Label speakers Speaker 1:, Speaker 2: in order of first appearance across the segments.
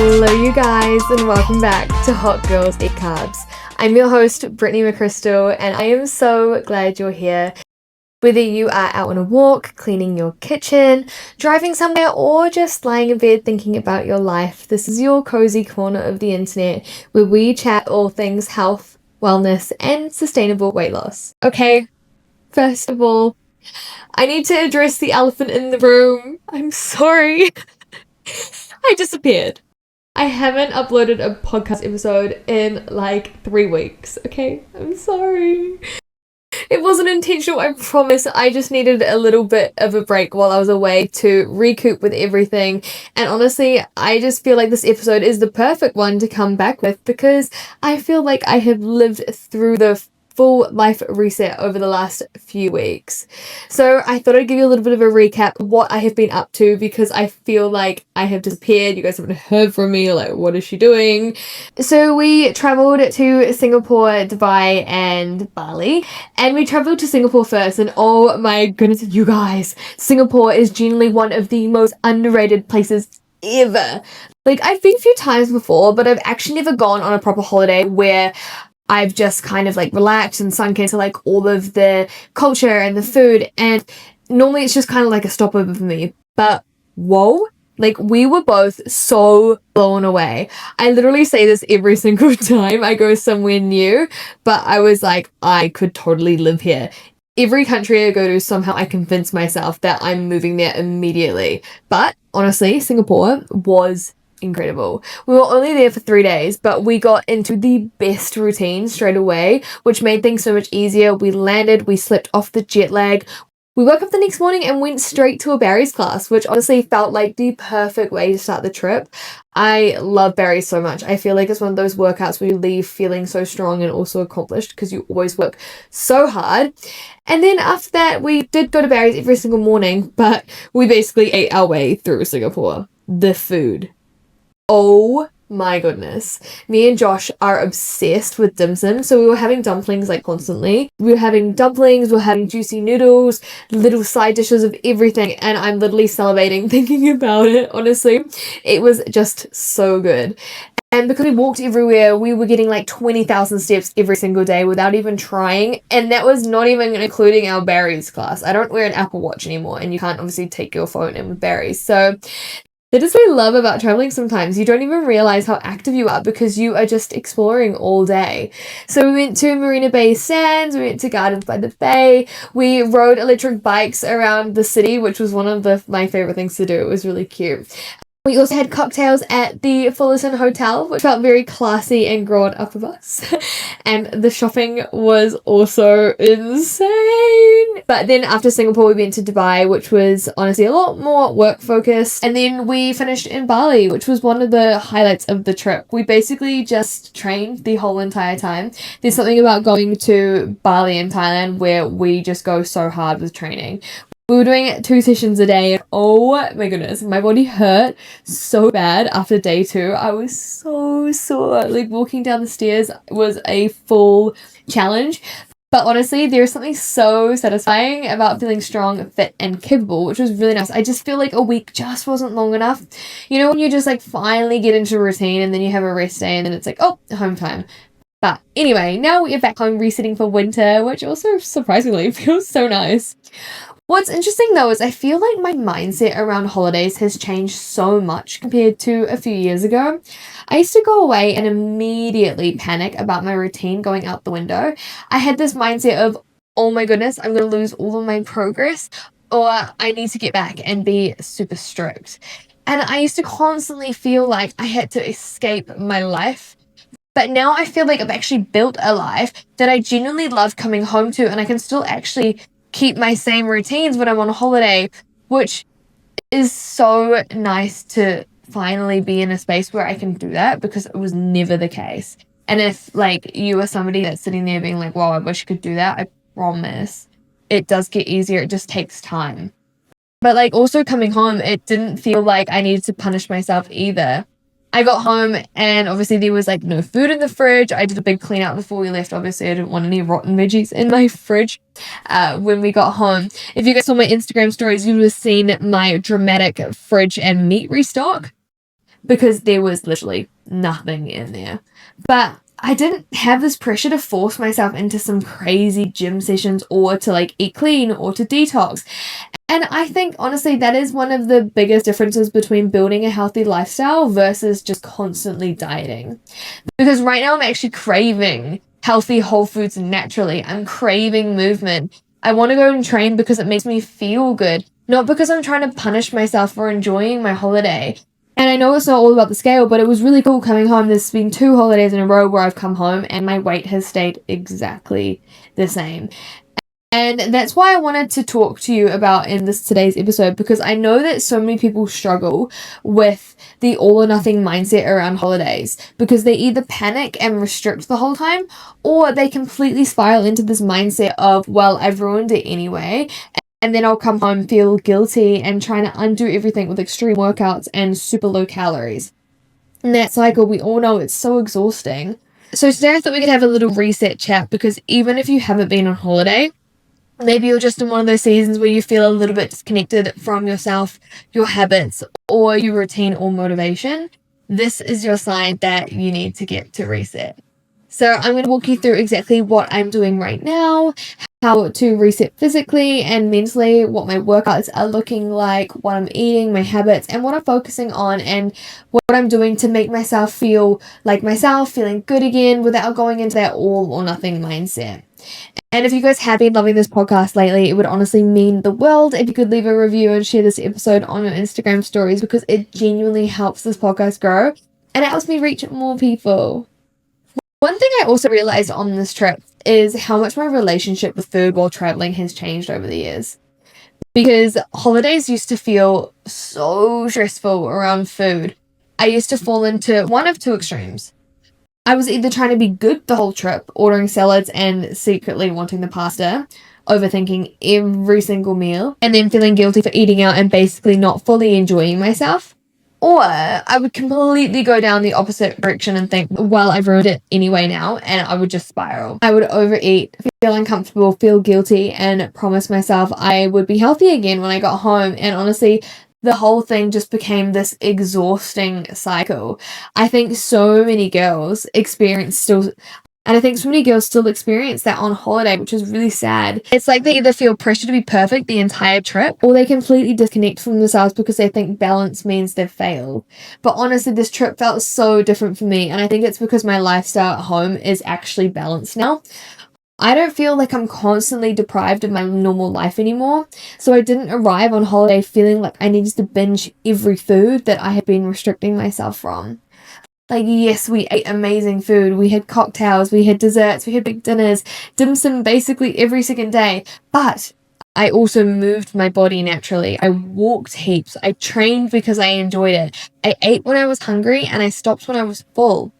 Speaker 1: Hello you guys and welcome back to Hot Girls Eat Carbs. I'm your host Brittany McCrystal and I am so glad you're here. Whether you are out on a walk, cleaning your kitchen, driving somewhere or just lying in bed thinking about your life, this is your cozy corner of the internet where we chat all things health, wellness and sustainable weight loss. Okay, first of all, I need to address the elephant in the room. I'm sorry. I disappeared. I haven't uploaded a podcast episode in like 3 weeks, okay? I'm sorry. It wasn't intentional, I promise. I just needed a little bit of a break while I was away to recoup with everything. And honestly, I just feel like this episode is the perfect one to come back with because I feel like I have lived through the full life reset over the last few weeks. So I thought I'd give you a little bit of a recap of what I have been up to because I feel like I have disappeared. You guys haven't heard from me, like what is she doing? So we traveled to Singapore, Dubai and Bali, and we traveled to Singapore first, and oh my goodness, you guys, Singapore is genuinely one of the most underrated places ever. Like I've been a few times before, but I've actually never gone on a proper holiday where I've just kind of like relaxed and sunk into like all of the culture and the food, and normally it's just kind of like a stopover for me, but whoa, like we were both so blown away. I literally say this every single time I go somewhere new, but I was like, I could totally live here. Every country I go to, somehow I convince myself that I'm moving there immediately. But honestly, Singapore was incredible. We were only there for 3 days, but we got into the best routine straight away, which made things so much easier. We landed, we slept off the jet lag. We woke up the next morning and went straight to a Barry's class, which honestly felt like the perfect way to start the trip. I love Barry's so much. I feel like it's one of those workouts where you leave feeling so strong and also accomplished because you always work so hard. And then after that, we did go to Barry's every single morning, but we basically ate our way through Singapore. The food. Oh my goodness. Me and Josh are obsessed with dim sum. So we were having dumplings like constantly. We were having dumplings, we were having juicy noodles, little side dishes of everything. And I'm literally salivating thinking about it, honestly. It was just so good. And because we walked everywhere, we were getting like 20,000 steps every single day without even trying. And that was not even including our Barry's class. I don't wear an Apple Watch anymore and you can't obviously take your phone in with Barry's. So that is what I love about traveling sometimes. You don't even realize how active you are because you are just exploring all day. So we went to Marina Bay Sands, we went to Gardens by the Bay, we rode electric bikes around the city, which was one of my favorite things to do. It was really cute. We also had cocktails at the Fullerton Hotel, which felt very classy and grown up of us. And the shopping was also insane. But then after Singapore, we went to Dubai, which was honestly a lot more work focused. And then we finished in Bali, which was one of the highlights of the trip. We basically just trained the whole entire time. There's something about going to Bali in Thailand where we just go so hard with training. We were doing 2 sessions a day and oh my goodness, my body hurt so bad after day 2. I was so sore. Like walking down the stairs was a full challenge. But honestly, there is something so satisfying about feeling strong, fit and capable, which was really nice. I just feel like a week just wasn't long enough. You know, when you just like finally get into a routine and then you have a rest day and then it's like, oh, home time. But anyway, now we're back home resetting for winter, which also surprisingly feels so nice. What's interesting though is I feel like my mindset around holidays has changed so much compared to a few years ago. I used to go away and immediately panic about my routine going out the window. I had this mindset of, oh my goodness, I'm going to lose all of my progress, or I need to get back and be super strict. And I used to constantly feel like I had to escape my life. But now I feel like I've actually built a life that I genuinely love coming home to, and I can still actually keep my same routines when I'm on holiday, which is so nice to finally be in a space where I can do that because it was never the case. And if like you are somebody that's sitting there being like, wow, I wish I could do that, I promise it does get easier. It just takes time. But like also coming home, it didn't feel like I needed to punish myself either. I got home and obviously there was like no food in the fridge. I did a big clean out before we left. Obviously I didn't want any rotten veggies in my fridge when we got home. If you guys saw my Instagram stories, you would have seen my dramatic fridge and meat restock. because there was literally nothing in there. But I didn't have this pressure to force myself into some crazy gym sessions or to like eat clean or to detox. And I think honestly that is one of the biggest differences between building a healthy lifestyle versus just constantly dieting. Because right now I'm actually craving healthy whole foods naturally. I'm craving movement. I want to go and train because it makes me feel good, not because I'm trying to punish myself for enjoying my holiday. And I know it's not all about the scale, but it was really cool coming home. There's been 2 holidays in a row where I've come home and my weight has stayed exactly the same. And that's why I wanted to talk to you about in this today's episode, because I know that so many people struggle with the all or nothing mindset around holidays because they either panic and restrict the whole time, or they completely spiral into this mindset of, well, I've ruined it anyway. And then I'll come home, feel guilty, and trying to undo everything with extreme workouts and super low calories. And that cycle, we all know it's so exhausting. So today I thought we could have a little reset chat, because even if you haven't been on holiday, maybe you're just in one of those seasons where you feel a little bit disconnected from yourself, your habits, or your routine or motivation, this is your sign that you need to get to reset. So I'm going to walk you through exactly what I'm doing right now, how to reset physically and mentally, what my workouts are looking like, what I'm eating, my habits, and what I'm focusing on, and what I'm doing to make myself feel like myself, feeling good again without going into that all or nothing mindset. And if you guys have been loving this podcast lately, it would honestly mean the world if you could leave a review and share this episode on your Instagram stories, because it genuinely helps this podcast grow and it helps me reach more people. One thing I also realized on this trip is how much my relationship with food while traveling has changed over the years. Because holidays used to feel so stressful around food. I used to fall into one of 2 extremes. I was either trying to be good the whole trip, ordering salads and secretly wanting the pasta, overthinking every single meal, and then feeling guilty for eating out and basically not fully enjoying myself. Or I would completely go down the opposite direction and think, well, I've ruined it anyway now, and I would just spiral. I would overeat, feel uncomfortable, feel guilty, and promise myself I would be healthy again when I got home. And honestly, the whole thing just became this exhausting cycle. I think so many girls still experience that on holiday, which is really sad. It's like they either feel pressure to be perfect the entire trip, or they completely disconnect from themselves because they think balance means they've failed. But honestly, this trip felt so different for me, and I think it's because my lifestyle at home is actually balanced now. I don't feel like I'm constantly deprived of my normal life anymore, so I didn't arrive on holiday feeling like I needed to binge every food that I had been restricting myself from. Like, yes, we ate amazing food. We had cocktails, we had desserts, we had big dinners, dim sum basically every second day. But I also moved my body naturally. I walked heaps. I trained because I enjoyed it. I ate when I was hungry and I stopped when I was full.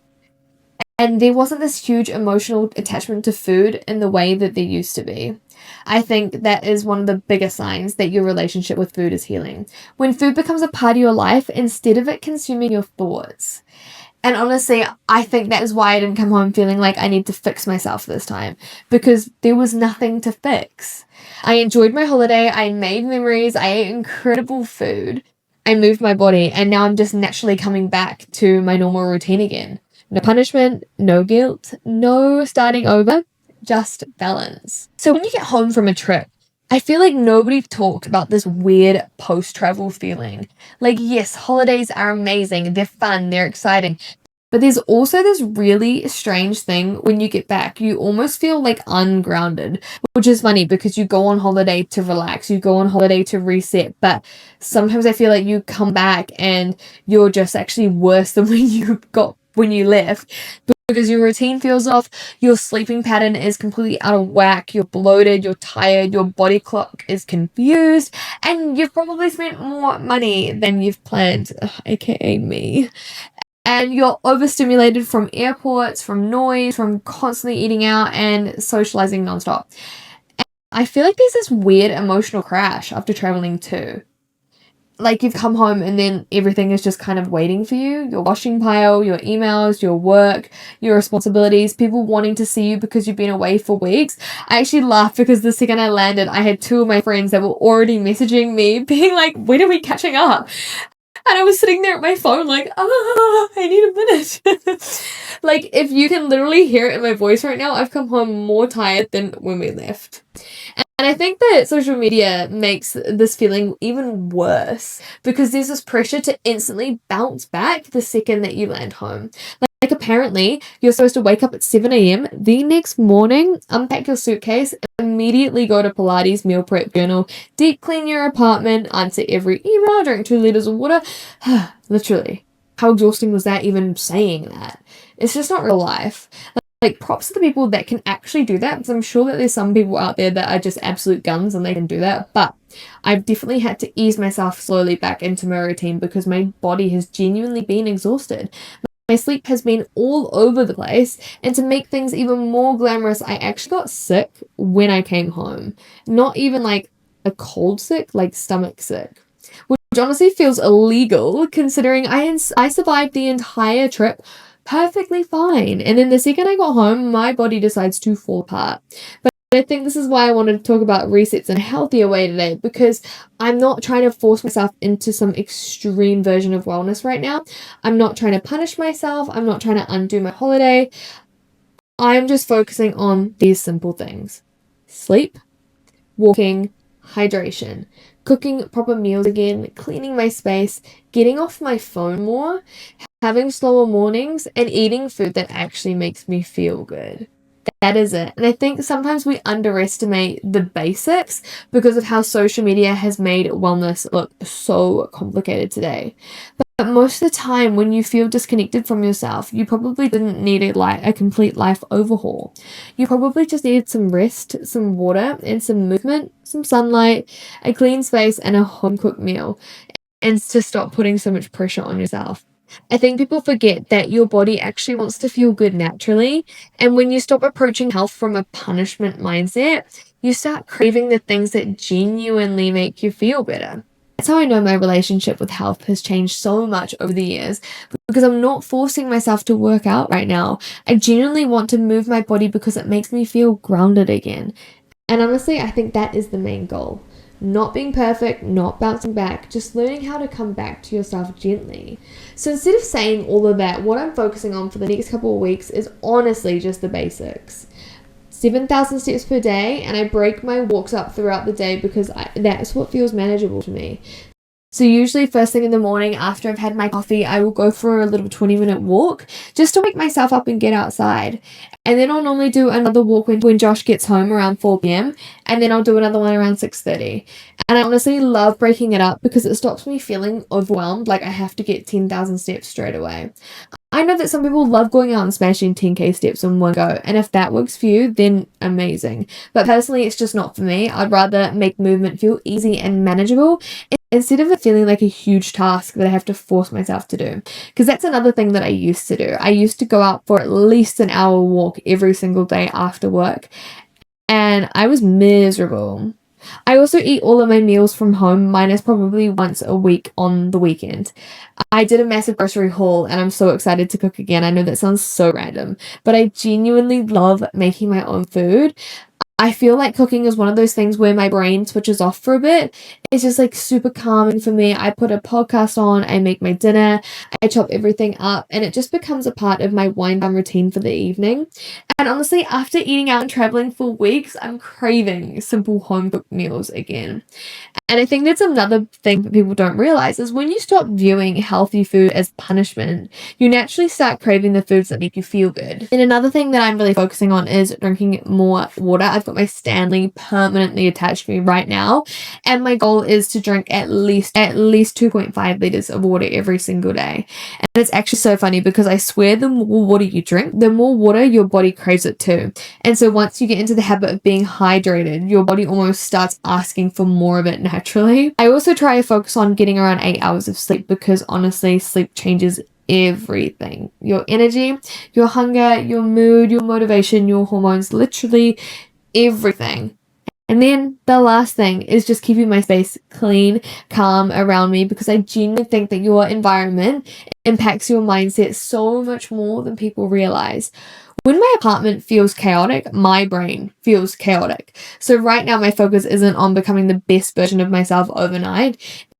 Speaker 1: And there wasn't this huge emotional attachment to food in the way that there used to be. I think that is one of the biggest signs that your relationship with food is healing. When food becomes a part of your life instead of it consuming your thoughts. And honestly, I think that is why I didn't come home feeling like I need to fix myself this time, because there was nothing to fix. I enjoyed my holiday, I made memories, I ate incredible food, I moved my body, and now I'm just naturally coming back to my normal routine again. No punishment, no guilt, no starting over, just balance. So when you get home from a trip, I feel like nobody talked about this weird post-travel feeling. Like, yes, holidays are amazing, they're fun, they're exciting, but there's also this really strange thing when you get back. You almost feel like ungrounded, which is funny because you go on holiday to relax, you go on holiday to reset, but sometimes I feel like you come back and you're just actually worse than when you left, because your routine feels off, your sleeping pattern is completely out of whack, you're bloated, you're tired, your body clock is confused, and you've probably spent more money than you've planned, aka me. And you're overstimulated from airports, from noise, from constantly eating out and socializing nonstop. And I feel like there's this weird emotional crash after traveling too. Like, you've come home and then everything is just kind of waiting for you. Your washing pile, your emails, your work, your responsibilities, people wanting to see you because you've been away for weeks. I actually laughed because the second I landed, I had 2 of my friends that were already messaging me being like, when are we catching up? And I was sitting there at my phone like, I need a minute. Like, if you can literally hear it in my voice right now, I've come home more tired than when we left. And I think that social media makes this feeling even worse because there's this pressure to instantly bounce back the second that you land home. Like apparently, you're supposed to wake up at 7 a.m. the next morning, unpack your suitcase, immediately go to Pilates, meal prep, journal, deep clean your apartment, answer every email, drink 2 liters of water. Literally. How exhausting was that even saying that? It's just not real life. Like, props to the people that can actually do that, because I'm sure that there's some people out there that are just absolute guns and they can do that, but I've definitely had to ease myself slowly back into my routine because my body has genuinely been exhausted. My sleep has been all over the place, and to make things even more glamorous, I actually got sick when I came home. Not even like a cold sick, like stomach sick. Which honestly feels illegal considering I survived the entire trip perfectly fine. And then the second I got home, my body decides to fall apart. But I think this is why I wanted to talk about resets in a healthier way today, because I'm not trying to force myself into some extreme version of wellness right now. I'm not trying to punish myself. I'm not trying to undo my holiday. I'm just focusing on these simple things: sleep, walking, hydration, cooking proper meals again, cleaning my space, getting off my phone more, having slower mornings, and eating food that actually makes me feel good. That is it. And I think sometimes we underestimate the basics because of how social media has made wellness look so complicated today. But most of the time, when you feel disconnected from yourself, you probably didn't need a complete life overhaul. You probably just needed some rest, some water, and some movement, some sunlight, a clean space, and a home-cooked meal, and to stop putting so much pressure on yourself. I think people forget that your body actually wants to feel good naturally, and when you stop approaching health from a punishment mindset, you start craving the things that genuinely make you feel better. That's how I know my relationship with health has changed so much over the years, because I'm not forcing myself to work out right now. I genuinely want to move my body because it makes me feel grounded again. And honestly, I think that is the main goal. Not being perfect, not bouncing back, just learning how to come back to yourself gently. So instead of saying all of that, what I'm focusing on for the next couple of weeks is honestly just the basics. 7,000 steps per day, and I break my walks up throughout the day because that's what feels manageable to me. So usually first thing in the morning after I've had my coffee, I will go for a little 20-minute walk just to wake myself up and get outside. And then I'll normally do another walk when Josh gets home around 4 p.m. And then I'll do another one around 6:30. And I honestly love breaking it up because it stops me feeling overwhelmed, like I have to get 10,000 steps straight away. I know that some people love going out and smashing 10k steps in one go, and if that works for you, then amazing. But personally, it's just not for me. I'd rather make movement feel easy and manageable instead of it feeling like a huge task that I have to force myself to do. Because that's another thing that I used to do. I used to go out for at least an hour walk every single day after work, and I was miserable. I also eat all of my meals from home, minus probably once a week on the weekend. I did a massive grocery haul and I'm so excited to cook again. I know that sounds so random, but I genuinely love making my own food. I feel like cooking is one of those things where my brain switches off for a bit. It's just like super calming for me. I put a podcast on, I make my dinner, I chop everything up, and it just becomes a part of my wind down routine for the evening. And honestly, after eating out and traveling for weeks, I'm craving simple home cooked meals again. And I think that's another thing that people don't realize is when you stop viewing healthy food as punishment, you naturally start craving the foods that make you feel good. And another thing that I'm really focusing on is drinking more water. I've got my Stanley permanently attached to me right now, and my goal is to drink at least 2.5 liters of water every single day. And it's actually so funny because I swear the more water you drink, the more water your body craves it too. And so once you get into the habit of being hydrated, your body almost starts asking for more of it naturally. I also try to focus on getting around 8 hours of sleep because honestly, sleep changes everything. Your energy, your hunger, your mood, your motivation, your hormones, literally everything. And then the last thing is just keeping my space clean, calm around me, because I genuinely think that your environment impacts your mindset so much more than people realize. When my apartment feels chaotic, my brain feels chaotic. So right now my focus isn't on becoming the best version of myself overnight.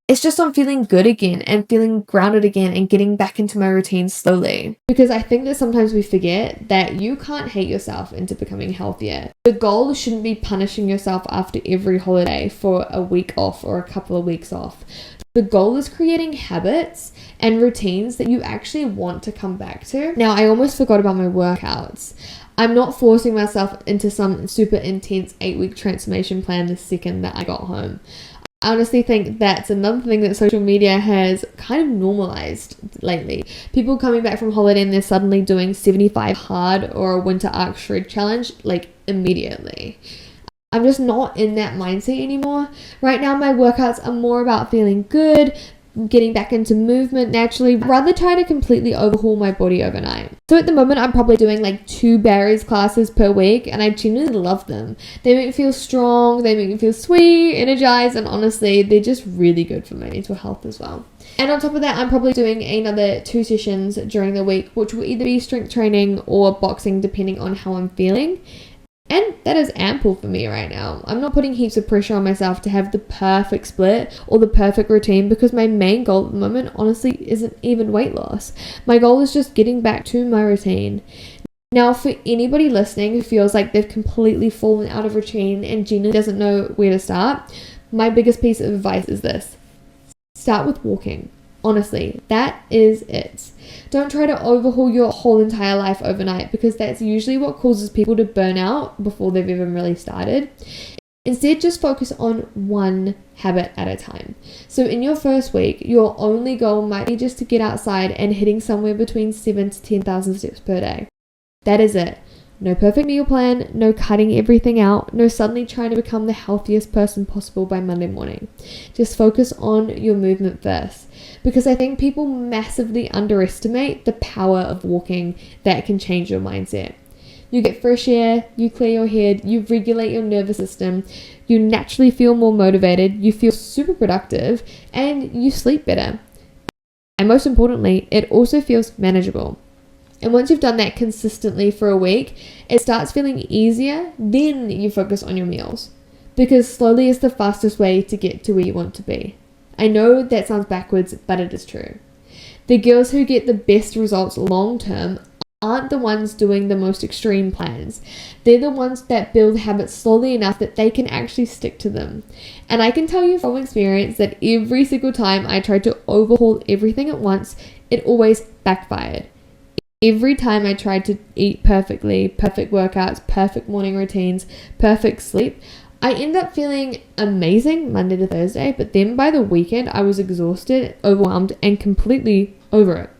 Speaker 1: It's just on feeling good again and feeling grounded again and getting back into my routine slowly. Because I think that sometimes we forget that you can't hate yourself into becoming healthier. The goal shouldn't be punishing yourself after every holiday for a week off or a couple of weeks off. The goal is creating habits and routines that you actually want to come back to. Now, I almost forgot about my workouts. I'm not forcing myself into some super intense 8-week transformation plan the second that I got home. I honestly think that's another thing that social media has kind of normalized lately. People coming back from holiday and they're suddenly doing 75 hard or a winter arc shred challenge like immediately. I'm just not in that mindset anymore. Right now, my workouts are more about feeling good, getting back into movement naturally, rather try to completely overhaul my body overnight. So at the moment, I'm probably doing like 2 Barry's classes per week, and I genuinely love them. They make me feel strong, they make me feel sweet, energized, and honestly, they're just really good for my mental health as well. And on top of that, I'm probably doing another 2 sessions during the week, which will either be strength training or boxing, depending on how I'm feeling. And that is ample for me right now. I'm not putting heaps of pressure on myself to have the perfect split or the perfect routine, because my main goal at the moment honestly isn't even weight loss. My goal is just getting back to my routine. Now, for anybody listening who feels like they've completely fallen out of routine and genuinely doesn't know where to start, my biggest piece of advice is this. Start with walking. Honestly, that is it. Don't try to overhaul your whole entire life overnight, because that's usually what causes people to burn out before they've even really started. Instead, just focus on one habit at a time. So in your first week, your only goal might be just to get outside and hitting somewhere between 7,000 to 10,000 steps per day. That is it. No perfect meal plan, no cutting everything out, no suddenly trying to become the healthiest person possible by Monday morning. Just focus on your movement first, because I think people massively underestimate the power of walking that can change your mindset. You get fresh air, you clear your head, you regulate your nervous system, you naturally feel more motivated, you feel super productive, and you sleep better. And most importantly, it also feels manageable. And once you've done that consistently for a week, it starts feeling easier. Then you focus on your meals, because slowly is the fastest way to get to where you want to be. I know that sounds backwards, but it is true. The girls who get the best results long term aren't the ones doing the most extreme plans. They're the ones that build habits slowly enough that they can actually stick to them. And I can tell you from experience that every single time I tried to overhaul everything at once, it always backfired. Every time I tried to eat perfectly, perfect workouts, perfect morning routines, perfect sleep, I end up feeling amazing Monday to Thursday, but then by the weekend I was exhausted, overwhelmed, and completely over it.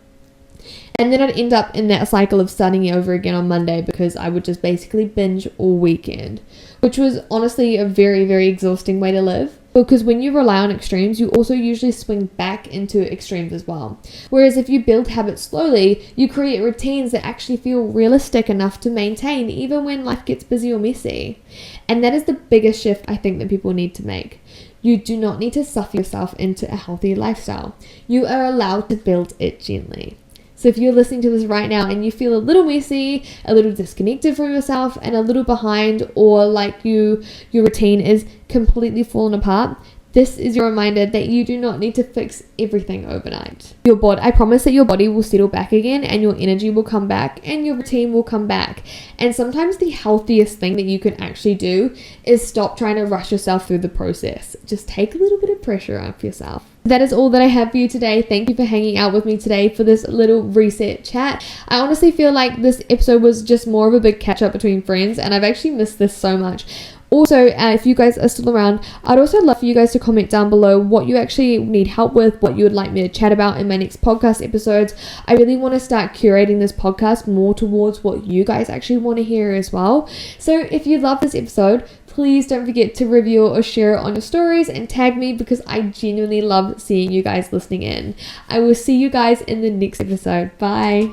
Speaker 1: And then I'd end up in that cycle of starting over again on Monday, because I would just basically binge all weekend, which was honestly a very, very exhausting way to live. Because when you rely on extremes, you also usually swing back into extremes as well. Whereas if you build habits slowly, you create routines that actually feel realistic enough to maintain even when life gets busy or messy. And that is the biggest shift I think that people need to make. You do not need to suffer yourself into a healthy lifestyle. You are allowed to build it gently. So if you're listening to this right now and you feel a little messy, a little disconnected from yourself, and a little behind, or like your routine is completely fallen apart, this is your reminder that you do not need to fix everything overnight. I promise that your body will settle back again, and your energy will come back, and your routine will come back. And sometimes the healthiest thing that you can actually do is stop trying to rush yourself through the process. Just take a little bit of pressure off yourself. That is all that I have for you today. Thank you for hanging out with me today for this little reset chat. I honestly feel like this episode was just more of a big catch up between friends, and I've actually missed this so much. Also, if you guys are still around, I'd also love for you guys to comment down below what you actually need help with, what you would like me to chat about in my next podcast episodes. I really want to start curating this podcast more towards what you guys actually want to hear as well. So if you love this episode, please don't forget to review or share it on your stories and tag me, because I genuinely love seeing you guys listening in. I will see you guys in the next episode. Bye.